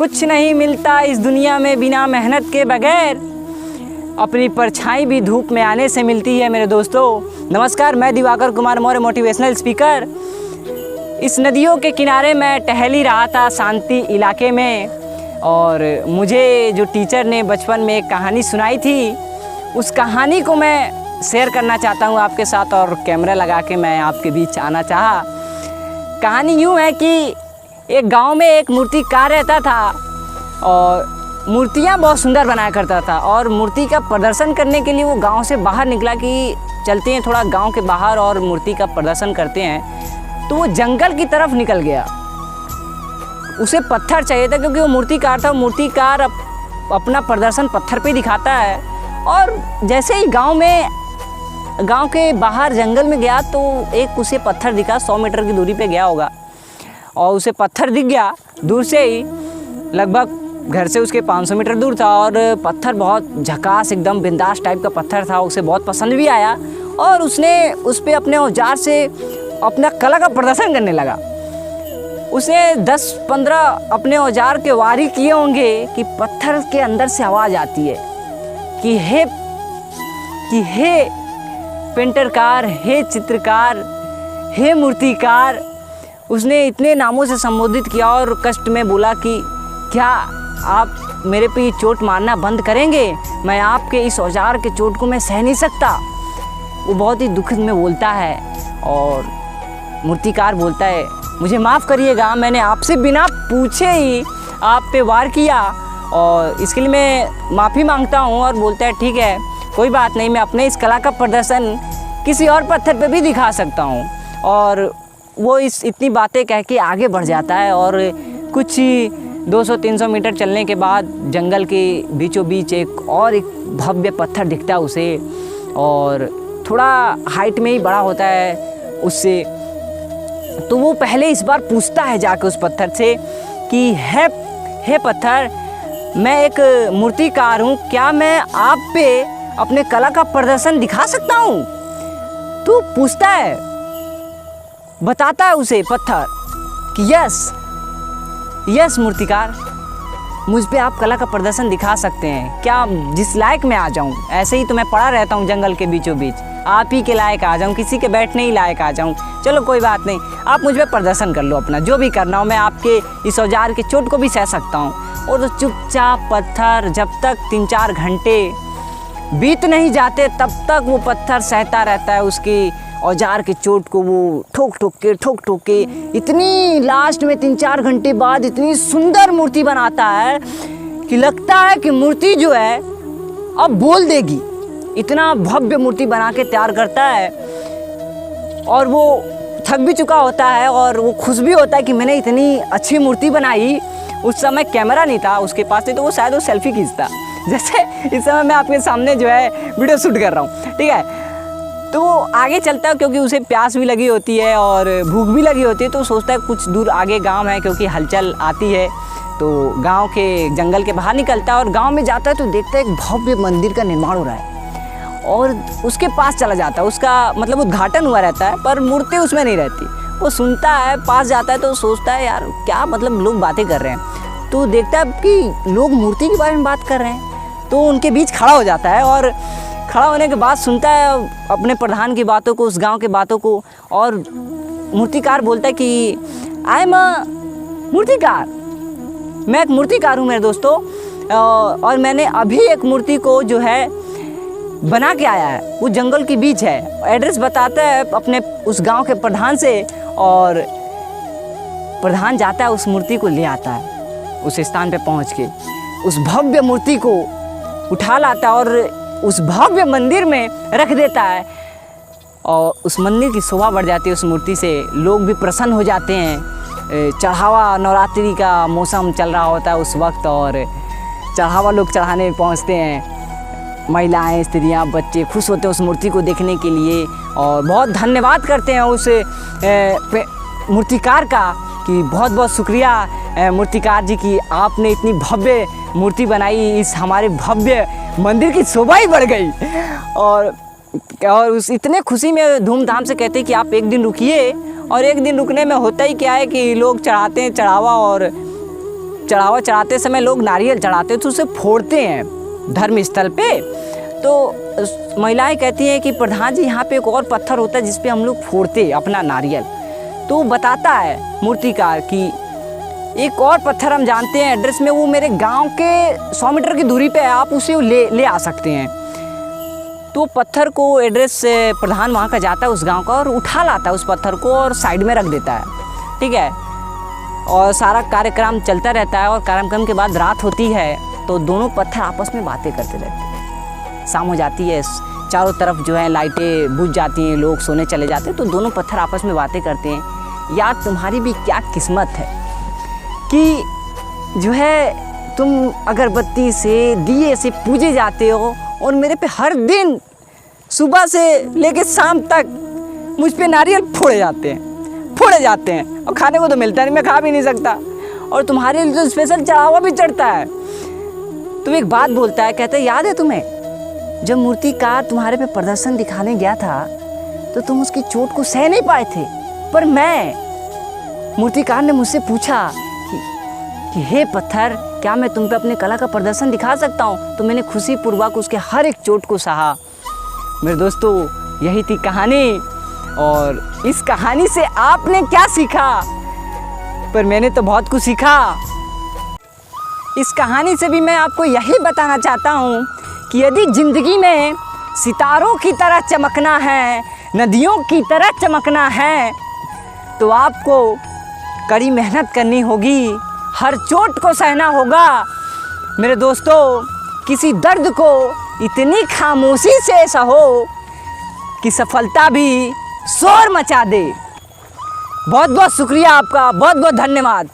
कुछ नहीं मिलता इस दुनिया में बिना मेहनत के बगैर, अपनी परछाई भी धूप में आने से मिलती है मेरे दोस्तों। नमस्कार, मैं दिवाकर कुमार मौर्य, मोटिवेशनल स्पीकर। इस नदियों के किनारे मैं टहल ही रहा था शांति इलाके में, और मुझे जो टीचर ने बचपन में एक कहानी सुनाई थी, उस कहानी को मैं शेयर करना चाहता हूँ आपके साथ, और कैमरा लगा के मैं आपके बीच आना चाहा। कहानी यूँ है कि एक गांव में एक मूर्तिकार रहता था और मूर्तियाँ बहुत सुंदर बनाया करता था, और मूर्ति का प्रदर्शन करने के लिए वो गांव से बाहर निकला कि चलते हैं थोड़ा गांव के बाहर और मूर्ति का प्रदर्शन करते हैं। तो वो जंगल की तरफ निकल गया। उसे पत्थर चाहिए था क्योंकि वो मूर्तिकार था। मूर्तिकार अपना प्रदर्शन पत्थर पे दिखाता है, और जैसे ही गांव के बाहर जंगल में गया तो एक उसे पत्थर दिखा। 100 मीटर की दूरी पे गया होगा और उसे पत्थर दिख गया दूर से ही। लगभग घर से उसके 500 मीटर दूर था, और पत्थर बहुत झकास एकदम बिंदास टाइप का पत्थर था। उसे बहुत पसंद भी आया और उसने उस पर अपने औजार से अपना कला का प्रदर्शन करने लगा। उसने 10-15 अपने औजार के वारी किए होंगे कि पत्थर के अंदर से आवाज़ आती है कि हे पेंटरकार, हे चित्रकार, हे मूर्तिकार। उसने इतने नामों से संबोधित किया और कष्ट में बोला कि क्या आप मेरे पे ये चोट मारना बंद करेंगे? मैं आपके इस औजार के चोट को मैं सह नहीं सकता। वो बहुत ही दुखद में बोलता है, और मूर्तिकार बोलता है, मुझे माफ़ करिएगा, मैंने आपसे बिना पूछे ही आप पे वार किया, और इसके लिए मैं माफ़ी मांगता हूँ। और बोलता है, ठीक है, कोई बात नहीं, मैं अपने इस कला का प्रदर्शन किसी और पत्थर पे भी दिखा सकता हूँ। और वो इतनी बातें कह के आगे बढ़ जाता है, और कुछ 200-300 मीटर चलने के बाद जंगल के बीचों बीच एक भव्य पत्थर दिखता है उसे, और थोड़ा हाइट में ही बड़ा होता है उससे। तो वो पहले इस बार पूछता है जाके उस पत्थर से कि हे पत्थर, मैं एक मूर्तिकार हूँ, क्या मैं आप पे अपने कला का प्रदर्शन दिखा सकता हूँ? तो पूछता है, बताता है उसे पत्थर कि यस मूर्तिकार, मुझ पे आप कला का प्रदर्शन दिखा सकते हैं। क्या जिस लायक मैं आ जाऊँ? ऐसे ही तो मैं पड़ा रहता हूँ जंगल के बीचों बीच, आप ही के लायक आ जाऊँ, किसी के बैठने ही लायक आ जाऊँ। चलो कोई बात नहीं, आप मुझ पे प्रदर्शन कर लो अपना, जो भी करना हो। मैं आपके इस औजार के चोट को भी सह सकता हूँ। और तो चुपचाप पत्थर जब तक 3-4 घंटे बीत नहीं जाते तब तक वो पत्थर सहता रहता है उसकी औजार के चोट को। वो ठोक ठोक के इतनी लास्ट में 3-4 घंटे बाद इतनी सुंदर मूर्ति बनाता है कि लगता है कि मूर्ति जो है अब बोल देगी। इतना भव्य मूर्ति बना के तैयार करता है, और वो थक भी चुका होता है और वो खुश भी होता है कि मैंने इतनी अच्छी मूर्ति बनाई। उस समय कैमरा नहीं था उसके पास, नहीं तो वो शायद वो सेल्फी खींचता, जैसे इस समय मैं आपके सामने जो है वीडियो शूट कर रहा हूँ, ठीक है। तो वो आगे चलता है क्योंकि उसे प्यास भी लगी होती है और भूख भी लगी होती है। तो सोचता है कुछ दूर आगे गांव है, क्योंकि हलचल आती है। तो गांव के जंगल के बाहर निकलता है और गांव में जाता है तो देखता है एक भव्य मंदिर का निर्माण हो रहा है, और उसके पास चला जाता है। उसका मतलब उद्घाटन हुआ रहता है पर मूर्ति उसमें नहीं रहती। वो सुनता है, पास जाता है तो सोचता है, यार क्या मतलब लोग बातें कर रहे हैं। तो देखता है कि लोग मूर्ति के बारे में बात कर रहे हैं, तो उनके बीच खड़ा हो जाता है, और खड़ा होने के बाद सुनता है अपने प्रधान की बातों को, उस गांव के बातों को। और मूर्तिकार बोलता है कि आई एम अ मूर्तिकार, मैं एक मूर्तिकार हूँ मेरे दोस्तों, और मैंने अभी एक मूर्ति को जो है बना के आया है। वो जंगल के बीच है। एड्रेस बताता है अपने उस गांव के प्रधान से, और प्रधान जाता है उस मूर्ति को ले आता है। उस स्थान पे पहुँच के उस भव्य मूर्ति को उठा लाता है और उस भव्य मंदिर में रख देता है, और उस मंदिर की शोभा बढ़ जाती है उस मूर्ति से। लोग भी प्रसन्न हो जाते हैं। चढ़ावा, नवरात्रि का मौसम चल रहा होता है उस वक्त, और चढ़ावा लोग चढ़ाने पहुंचते हैं। महिलाएं, स्त्रियां, बच्चे खुश होते हैं उस मूर्ति को देखने के लिए, और बहुत धन्यवाद करते हैं उस मूर्तिकार का कि बहुत बहुत शुक्रिया मूर्तिकार जी की, आपने इतनी भव्य मूर्ति बनाई, इस हमारे भव्य मंदिर की शोभा ही बढ़ गई। और उस इतने खुशी में धूमधाम से कहते हैं कि आप एक दिन रुकिए, और एक दिन रुकने में होता ही क्या है कि लोग चढ़ाते हैं चढ़ावा, और चढ़ावा चढ़ाते समय लोग नारियल चढ़ाते तो उसे फोड़ते हैं धर्म स्थल पे। तो महिलाएं कहती हैं कि प्रधान जी यहाँ पे एक और पत्थर होता है जिस पे हम लोग फोड़ते हैं अपना नारियल। तो वो बताता है मूर्तिकार कि एक और पत्थर हम जानते हैं एड्रेस में, वो मेरे गांव के 100 मीटर की दूरी पे है, आप उसे ले आ सकते हैं। तो पत्थर को एड्रेस से प्रधान वहाँ का जाता है उस गांव का और उठा लाता है उस पत्थर को और साइड में रख देता है, ठीक है। और सारा कार्यक्रम चलता रहता है और कार्यक्रम के बाद रात होती है तो दोनों पत्थर आपस में बातें करते रहते हैं। शाम हो जाती है, चारों तरफ जो है लाइटें बुझ जाती हैं, लोग सोने चले जाते हैं, तो दोनों पत्थर आपस में बातें करते हैं, यार तुम्हारी भी क्या किस्मत है कि जो है तुम अगरबत्ती से दिए से पूजे जाते हो और मेरे पे हर दिन सुबह से लेके शाम तक मुझ पे नारियल फोड़े जाते हैं और खाने को तो मिलता नहीं, मैं खा भी नहीं सकता, और तुम्हारे लिए तो स्पेशल चढ़ावा भी चढ़ता है। तुम एक बात बोलता है, कहता है याद है तुम्हें जब मूर्तिकार तुम्हारे पे प्रदर्शन दिखाने गया था तो तुम उसकी चोट को सह नहीं पाए थे, पर मूर्तिकार ने मुझसे पूछा कि हे पत्थर क्या मैं तुम पे अपने कला का प्रदर्शन दिखा सकता हूँ, तो मैंने खुशी पूर्वक उसके हर एक चोट को सहा। मेरे दोस्तों यही थी कहानी, और इस कहानी से आपने क्या सीखा? पर मैंने तो बहुत कुछ सीखा। इस कहानी से भी मैं आपको यही बताना चाहता हूँ कि यदि ज़िंदगी में सितारों की तरह चमकना है, नदियों की तरह चमकना है, तो आपको कड़ी मेहनत करनी होगी, हर चोट को सहना होगा। मेरे दोस्तों किसी दर्द को इतनी खामोशी से सहो कि सफलता भी शोर मचा दे। बहुत बहुत शुक्रिया आपका, बहुत बहुत धन्यवाद।